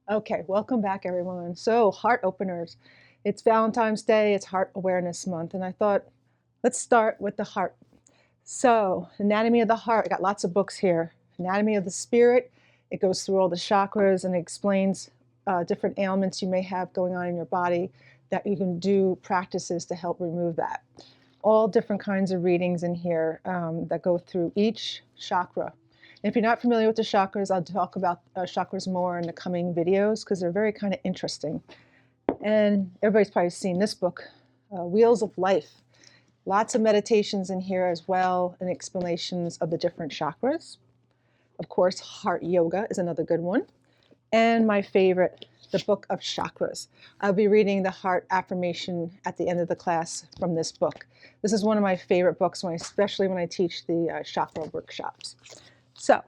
Okay, welcome back everyone. So, heart openers. It's Valentine's Day, it's Heart Awareness Month, and I thought let's start with the heart. So, anatomy of the heart. I got lots of books here. Anatomy of the spirit. It goes through all the chakras and explains different ailments you may have going on in your body that you can do practices to help remove that. All different kinds of readings in here that go through each chakra. If you're not familiar with the chakras, I'll talk about chakras more in the coming videos because they're very kind of interesting. And everybody's probably seen this book, Wheels of Life. Lots of meditations in here as well and explanations of the different chakras. Of course, Heart Yoga is another good one. And my favorite, the Book of Chakras. I'll be reading the heart affirmation at the end of the class from this book. This is one of my favorite books, especially when I teach the chakra workshops. So,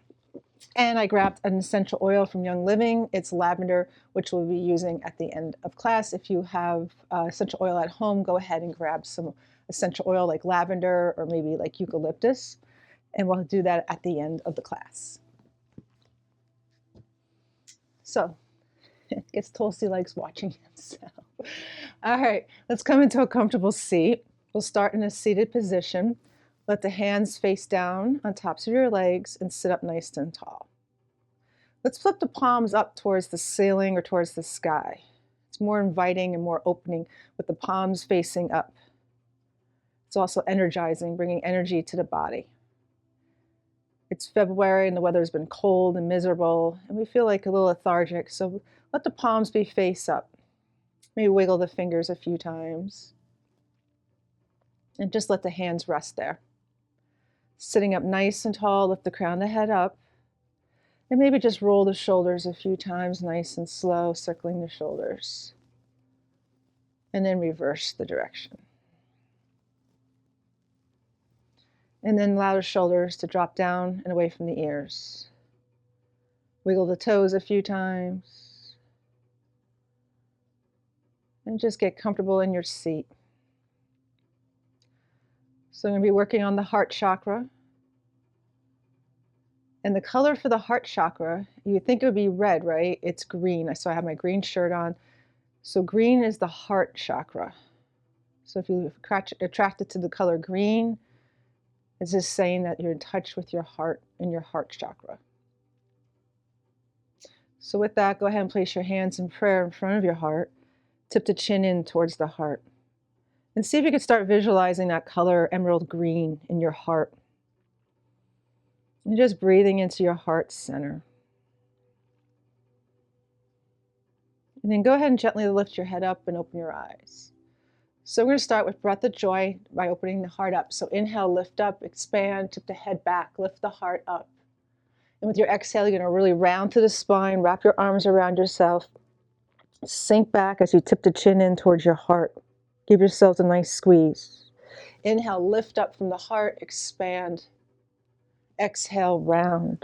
and I grabbed an essential oil from Young Living. It's lavender, which we'll be using at the end of class. If you have essential oil at home, go ahead and grab some essential oil like lavender or maybe like eucalyptus. And we'll do that at the end of the class. So, I guess Tulsi likes watching himself. All right, let's come into a comfortable seat. We'll start in a seated position. Let the hands face down on tops of your legs and sit up nice and tall. Let's flip the palms up towards the ceiling or towards the sky. It's more inviting and more opening with the palms facing up. It's also energizing, bringing energy to the body. It's February and the weather's been cold and miserable and we feel like a little lethargic, so let the palms be face up. Maybe wiggle the fingers a few times and just let the hands rest there. Sitting up nice and tall, lift the crown of the head up, and maybe just roll the shoulders a few times, nice and slow, circling the shoulders. And then reverse the direction. And then allow the shoulders to drop down and away from the ears. Wiggle the toes a few times. And just get comfortable in your seat. So I'm going to be working on the heart chakra. And the color for the heart chakra, you would think it would be red, right? It's green. So I have my green shirt on. So green is the heart chakra. So if you attracted to the color green, it's just saying that you're in touch with your heart and your heart chakra. So with that, go ahead and place your hands in prayer in front of your heart. Tip the chin in towards the heart. And see if you can start visualizing that color emerald green in your heart. And just breathing into your heart center. And then go ahead and gently lift your head up and open your eyes. So we're going to start with breath of joy by opening the heart up. So inhale, lift up, expand, tip the head back, lift the heart up. And with your exhale, you're going to really round through the spine, wrap your arms around yourself. Sink back as you tip the chin in towards your heart. Give yourselves a nice squeeze. Inhale, lift up from the heart, expand. Exhale, round.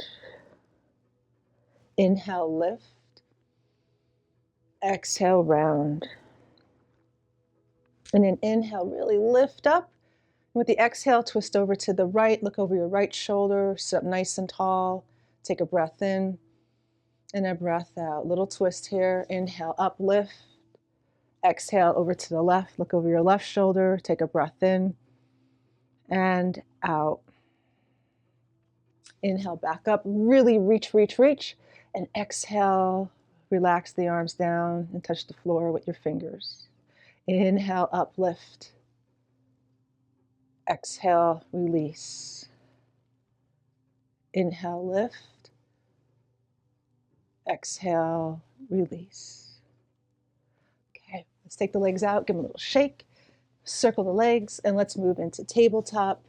Inhale, lift. Exhale, round. And then inhale, really lift up. With the exhale, twist over to the right, look over your right shoulder, sit up nice and tall. Take a breath in and a breath out. Little twist here. Inhale, up, lift. Exhale, over to the left, look over your left shoulder, take a breath in and out. Inhale, back up, really reach, reach, reach. And exhale, relax the arms down and touch the floor with your fingers. Inhale, up, lift. Exhale, release. Inhale, lift. Exhale, release. Okay, let's take the legs out, give them a little shake. Circle the legs, and let's move into tabletop.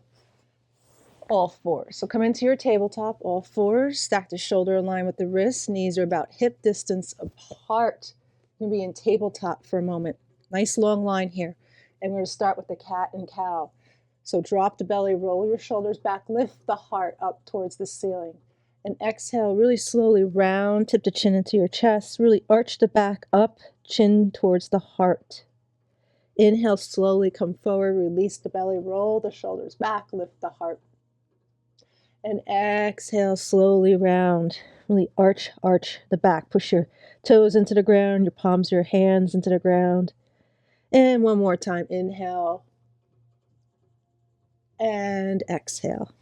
All fours. So come into your tabletop, all fours. Stack the shoulder in line with the wrists. Knees are about hip distance apart. You're going to be in tabletop for a moment. Nice long line here. And we're going to start with the cat and cow. So drop the belly, roll your shoulders back, lift the heart up towards the ceiling. And exhale, really slowly round, tip the chin into your chest. Really arch the back up, chin towards the heart. Inhale, slowly come forward, release the belly, roll the shoulders back, lift the heart. And exhale, slowly round. Really arch the back. Push your toes into the ground, your palms, your hands into the ground. And one more time. Inhale. And exhale.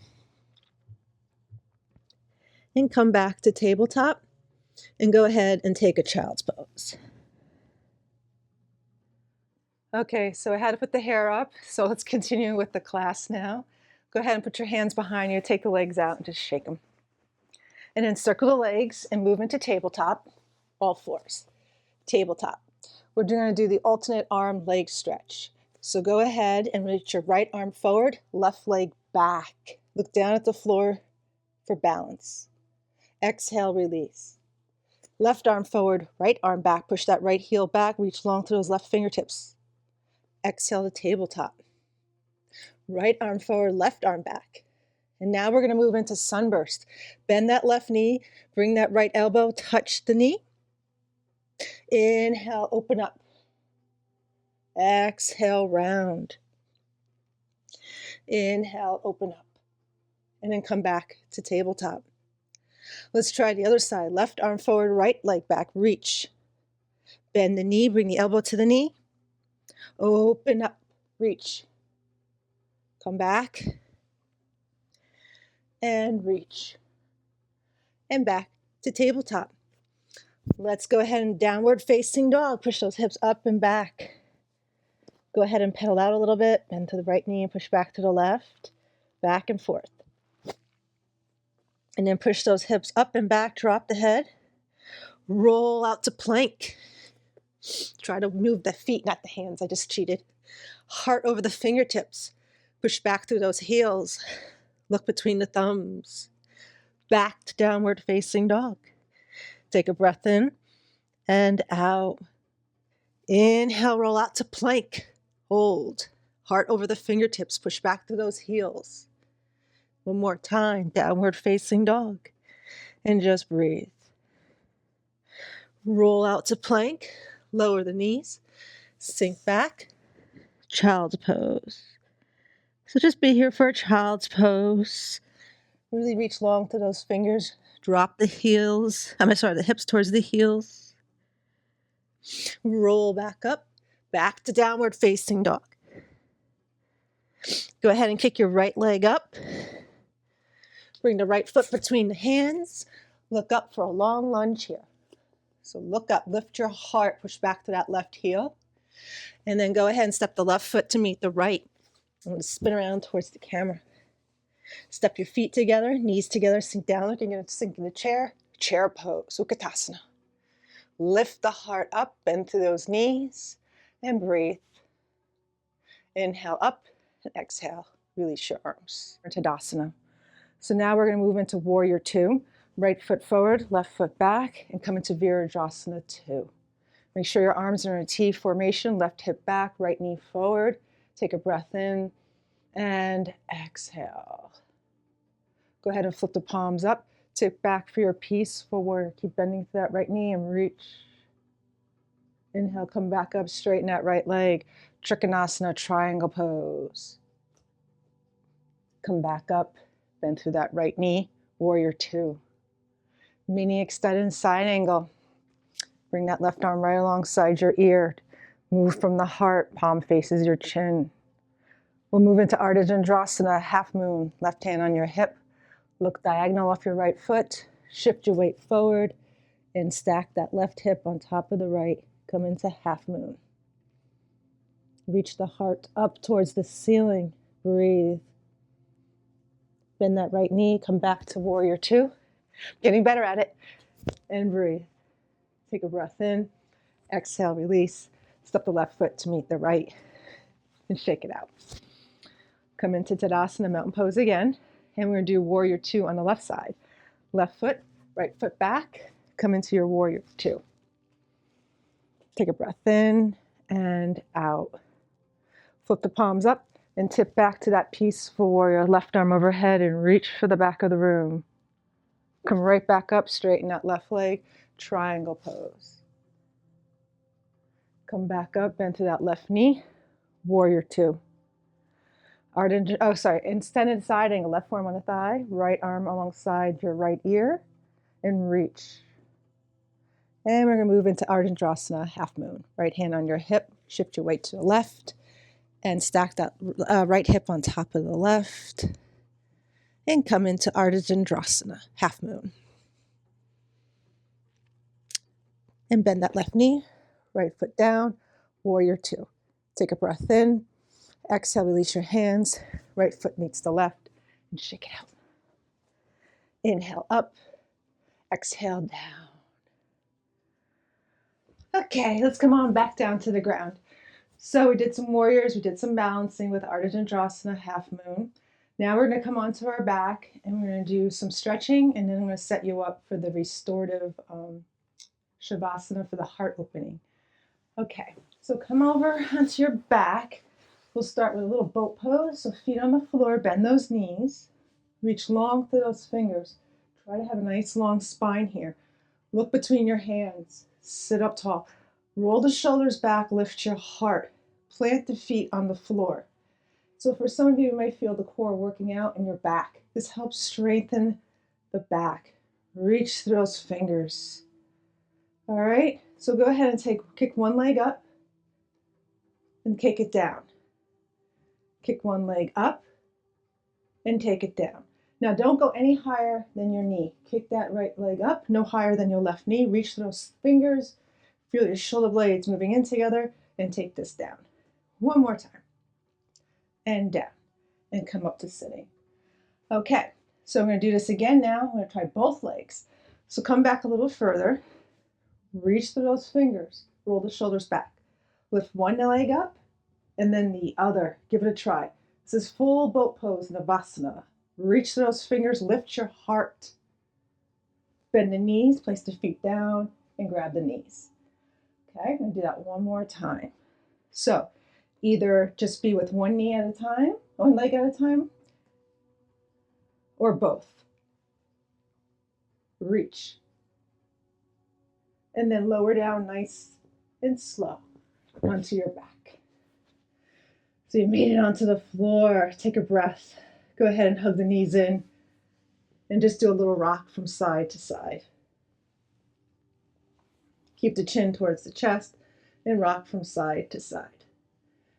And come back to tabletop. And go ahead and take a child's pose. Okay, so I had to put the hair up. So let's continue with the class now. Go ahead and put your hands behind you. Take the legs out and just shake them. And then circle the legs and move into tabletop, all fours. Tabletop. We're going to do the alternate arm leg stretch. So go ahead and reach your right arm forward, left leg back. Look down at the floor for balance. Exhale, release. Left arm forward, right arm back. Push that right heel back, reach long to those left fingertips. Exhale to tabletop. Right arm forward, left arm back. And now we're going to move into sunburst. Bend that left knee, bring that right elbow, touch the knee. Inhale, open up. Exhale, round. Inhale, open up. And then come back to tabletop. Let's try the other side. Left arm forward, right leg back, reach. Bend the knee, bring the elbow to the knee. Open up, reach. Come back. And reach. And back to tabletop. Let's go ahead and downward facing dog. Push those hips up and back. Go ahead and pedal out a little bit. Bend to the right knee and push back to the left. Back and forth. And then push those hips up and back. Drop the head. Roll out to plank. Try to move the feet, not the hands. I just cheated. Heart over the fingertips. Push back through those heels. Look between the thumbs. Back to downward facing dog. Take a breath in and out. Inhale, roll out to plank. Hold. Heart over the fingertips. Push back through those heels. One more time. Downward facing dog. And just breathe. Roll out to plank. Lower the knees. Sink back. Child's pose. So just be here for a child's pose. Really reach long to those fingers. Drop the heels. The hips towards the heels. Roll back up. Back to downward facing dog. Go ahead and kick your right leg up. Bring the right foot between the hands. Look up for a long lunge here. So look up, lift your heart, push back to that left heel. And then go ahead and step the left foot to meet the right. I'm going to spin around towards the camera. Step your feet together, knees together, sink down like you're going to sink in the chair. Chair pose, Utkatasana. Lift the heart up, bend through those knees, and breathe. Inhale up, and exhale. Release your arms. Tadasana. So now we're going to move into Warrior 2. Right foot forward, left foot back, and come into Virajasana 2. Make sure your arms are in a T formation, left hip back, right knee forward. Take a breath in and exhale. Go ahead and flip the palms up. Tip back for your peaceful warrior. Keep bending to that right knee and reach. Inhale, come back up, straighten that right leg. Trikonasana, triangle pose. Come back up, bend through that right knee. Warrior 2. Mini extended side angle. Bring that left arm right alongside your ear. Move from the heart, palm faces your chin. We'll move into Ardha Chandrasana, half moon. Left hand on your hip. Look diagonal off your right foot. Shift your weight forward and stack that left hip on top of the right. Come into half moon. Reach the heart up towards the ceiling. Breathe. Bend that right knee. Come back to Warrior 2. Getting better at it. And breathe. Take a breath in. Exhale, release. Step the left foot to meet the right. And shake it out. Come into Tadasana, mountain pose again. And we're going to do Warrior 2 on the left side. Left foot, right foot back. Come into your Warrior 2. Take a breath in and out. Flip the palms up and tip back to that peaceful warrior. Left arm overhead and reach for the back of the room. Come right back up, straighten that left leg. Triangle pose. Come back up, bend to that left knee. Warrior 2. Extended side angle. Left arm on the thigh, right arm alongside your right ear. and reach. And we're going to move into Ardhandrasana, half moon. Right hand on your hip, shift your weight to the left, and stack that right hip on top of the left. And come into Ardhandrasana, half moon. And bend that left knee, right foot down, warrior two. Take a breath in, exhale, release your hands, right foot meets the left, and shake it out. Inhale up, exhale down. Okay, let's come on back down to the ground. So we did some warriors, we did some balancing with Ardhandrasana, half moon. Now we're going to come onto our back and we're going to do some stretching, and then I'm going to set you up for the restorative Shavasana for the heart opening. Okay, so come over onto your back. We'll start with a little boat pose. So feet on the floor, bend those knees, reach long through those fingers. Try to have a nice long spine here. Look between your hands, sit up tall. Roll the shoulders back, lift your heart. Plant the feet on the floor. So for some of you, you might feel the core working out in your back. This helps strengthen the back. Reach through those fingers. All right, so go ahead and kick one leg up and kick it down. Kick one leg up and take it down. Now don't go any higher than your knee. Kick that right leg up, no higher than your left knee. Reach those fingers, feel your shoulder blades moving in together, and take this down. One more time. And down. And come up to sitting. Okay, so I'm going to do this again now. I'm going to try both legs. So come back a little further. Reach through those fingers. Roll the shoulders back. Lift one leg up and then the other. Give it a try. This is full boat pose in Navasana. Reach through those fingers. Lift your heart. Bend the knees. Place the feet down and grab the knees. Okay, I'm going to do that one more time. So either just be with one knee at a time, one leg at a time, or both. Reach. And then lower down nice and slow onto your back. So you made it onto the floor. Take a breath. Go ahead and hug the knees in and just do a little rock from side to side. Keep the chin towards the chest and rock from side to side.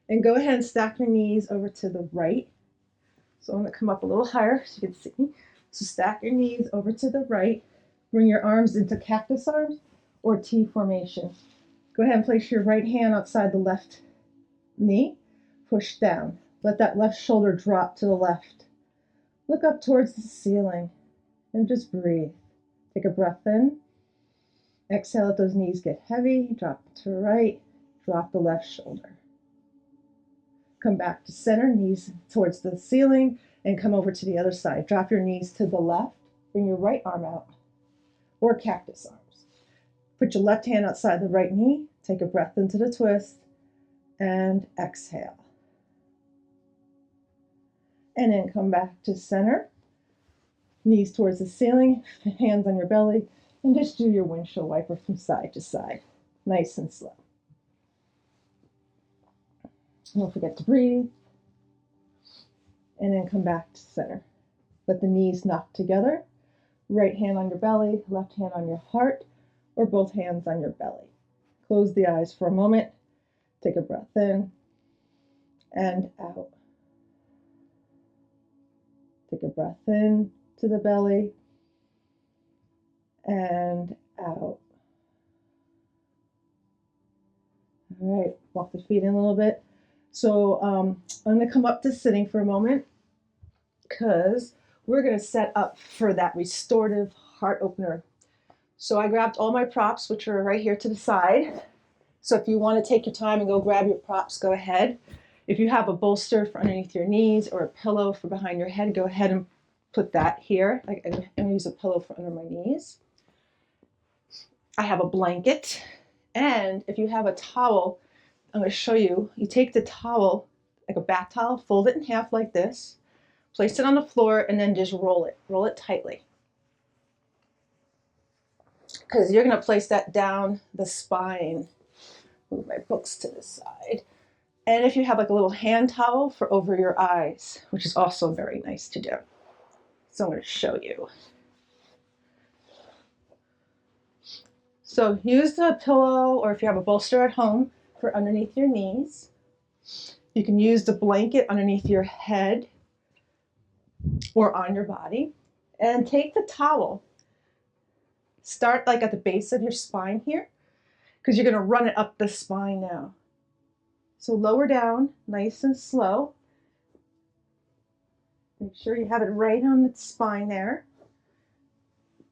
And go ahead and stack your knees over to the right. So I'm going to come up a little higher so you can see me. So stack your knees over to the right. Bring your arms into cactus arms or T formation. Go ahead and place your right hand outside the left knee. Push down. Let that left shoulder drop to the left. Look up towards the ceiling and just breathe. Take a breath in. Exhale, let those knees get heavy. Drop to the right. Drop the left shoulder. Come back to center, knees towards the ceiling, and come over to the other side. Drop your knees to the left. Bring your right arm out, or cactus arms. Put your left hand outside the right knee. Take a breath into the twist, and exhale. And then come back to center. Knees towards the ceiling, hands on your belly, and just do your windshield wiper from side to side. Nice and slow. Don't forget to breathe. And then come back to center. Let the knees knock together. Right hand on your belly, left hand on your heart, or both hands on your belly. Close the eyes for a moment. Take a breath in and out. Take a breath in to the belly and out. All right, walk the feet in a little bit. So I'm going to come up to sitting for a moment because we're going to set up for that restorative heart opener. So I grabbed all my props, which are right here to the side. So if you want to take your time and go grab your props, go ahead. If you have a bolster for underneath your knees or a pillow for behind your head, go ahead and put that here. I'm going to use a pillow for under my knees. I have a blanket. And if you have a towel, I'm going to show you. You take the towel, like a bath towel, fold it in half like this, place it on the floor, and then just roll it. Roll it tightly. Because you're going to place that down the spine. Move my books to the side. And if you have like a little hand towel for over your eyes, which is also very nice to do. So I'm going to show you. So use the pillow, or if you have a bolster at home, for underneath your knees. You can use the blanket underneath your head or on your body. And take the towel. Start like at the base of your spine here, because you're going to run it up the spine now. So lower down, nice and slow. Make sure you have it right on the spine there.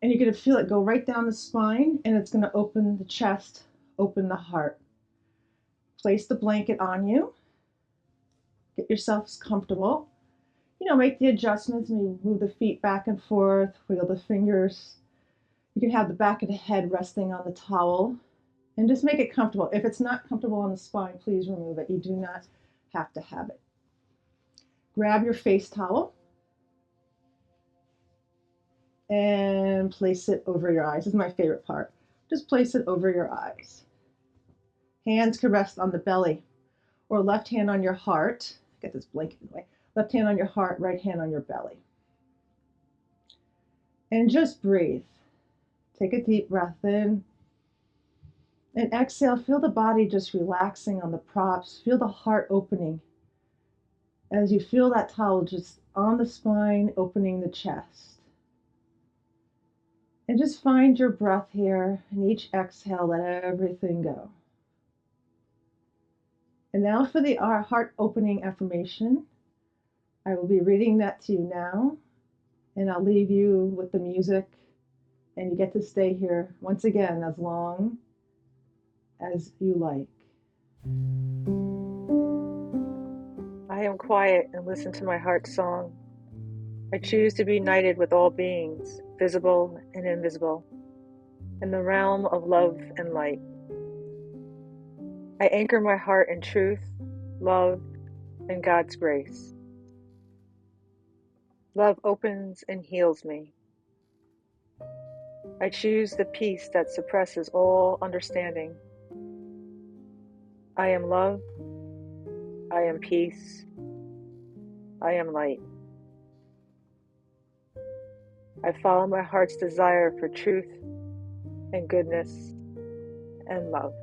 And you're going to feel it go right down the spine, and it's going to open the chest, open the heart. Place the blanket on you. Get yourselves comfortable. Make the adjustments. Maybe move the feet back and forth, wiggle the fingers. You can have the back of the head resting on the towel, and just make it comfortable. If it's not comfortable on the spine, please remove it. You do not have to have it. Grab your face towel and place it over your eyes. This is my favorite part. Just place it over your eyes. Hands can rest on the belly, or left hand on your heart. Get this blanket in the way. Left hand on your heart, right hand on your belly. And just breathe. Take a deep breath in. And exhale. Feel the body just relaxing on the props. Feel the heart opening as you feel that towel just on the spine, opening the chest. And just find your breath here, and each exhale, let everything go. And now for the heart opening affirmation. I will be reading that to you now, and I'll leave you with the music, and you get to stay here once again as long as you like. I am quiet and listen to my heart's song. I choose to be united with all beings, visible and invisible, in the realm of love and light. I anchor my heart in truth, love, and God's grace. Love opens and heals me. I choose the peace that suppresses all understanding. I am love. I am peace. I am light. I follow my heart's desire for truth and goodness and love.